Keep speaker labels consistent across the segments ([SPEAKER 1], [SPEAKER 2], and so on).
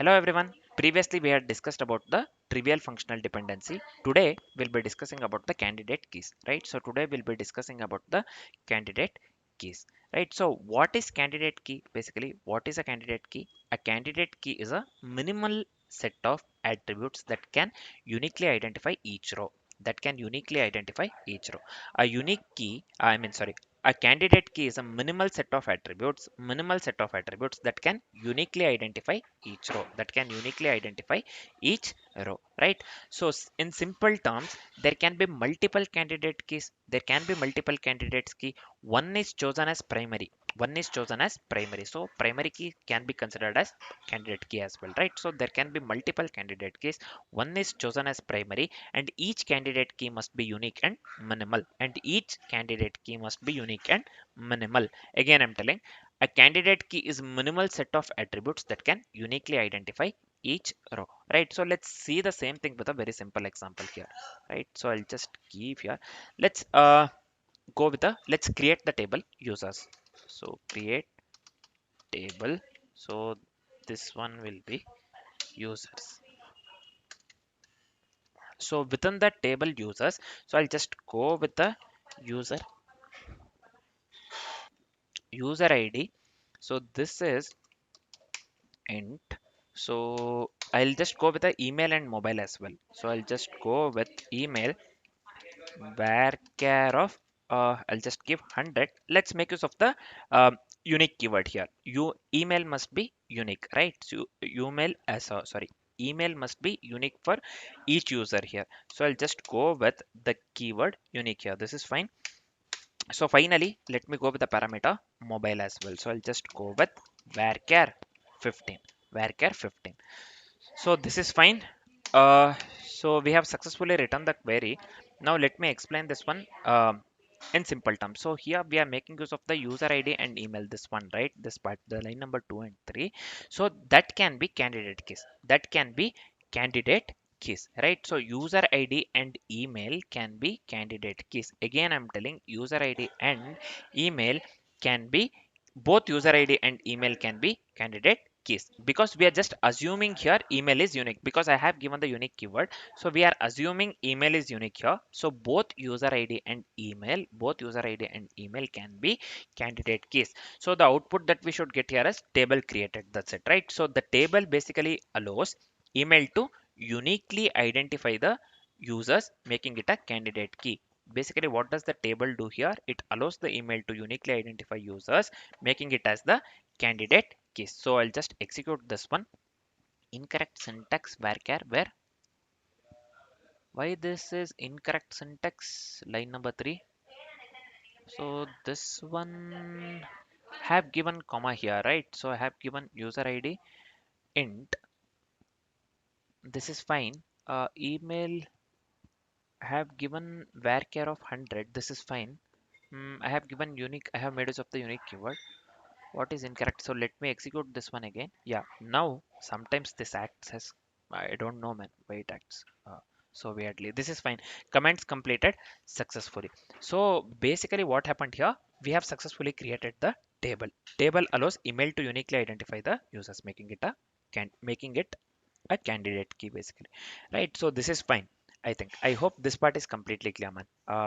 [SPEAKER 1] Hello everyone. Previously we had discussed about the trivial functional dependency. Today we'll be discussing about the candidate keys, right? So today we'll be discussing about the candidate keys, right? So what is candidate key? Basically, what is a candidate key? A candidate key is a minimal set of attributes that can uniquely identify each row. A unique key, a candidate key is a minimal set of attributes that can uniquely identify each row, right? So in simple terms, there can be multiple candidate keys. There can be multiple candidates key. One is chosen as primary. So primary key can be considered as candidate key as well, right? So there can be multiple candidate keys. One is chosen as primary, and each candidate key must be unique and minimal. Again, I'm telling a candidate key is minimal set of attributes that can uniquely identify each row, right? So let's see the same thing with a very simple example here, right? So I'll just give here. Let's let's create the table users. So create table. So this one will be users. So within the table users, so I'll just go with the user ID. So this is int. So I'll just go with the email and mobile as well. So I'll just go with email varchar of I'll just give 100. Let's make use of the unique keyword here. Email must be unique, right? So email must be unique for each user here. So I'll just go with the keyword unique here. This is fine. So finally, let me go with the parameter mobile as well. So I'll just go with varchar 15. Varchar 15. So this is fine. So we have successfully written the query. Now let me explain this one in simple terms. So here we are making use of the user ID and email. This one, right? This part, the line number 2 and 3. So that can be candidate keys. Right? So user ID and email can be candidate keys. Again, I'm telling user ID and email can be both user ID and email can be candidate keys, because we are just assuming here email is unique because I have given the unique keyword. So we are assuming email is unique here. So both user ID and email can be candidate keys. So the output that we should get here is table created. That's it, right? So the table basically allows email to uniquely identify the users, making it a candidate key. Basically, what does the table do here? It allows the email to uniquely identify users, making it as the candidate keys. So I'll just execute this one. Incorrect syntax varchar where? Why this is incorrect syntax? Line number 3. So this one have given comma here, right? So I have given user ID int. This is fine. Email have given varchar of 100. This is fine. I have given unique. I have made use of the unique keyword. What is incorrect? So let me execute this one again. Yeah, now sometimes this acts as, I don't know man why it acts so weirdly. This is fine. Comments completed successfully. So basically what happened here, we have successfully created the table. Table allows email to uniquely identify the users, making it a candidate key basically, right? So this is fine. I hope this part is completely clear, man.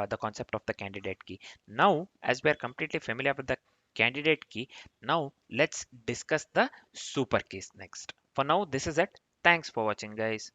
[SPEAKER 1] The concept of the candidate key. Now as we are completely familiar with the candidate key, now let's discuss the super keys next. For now, this is it. Thanks for watching, guys.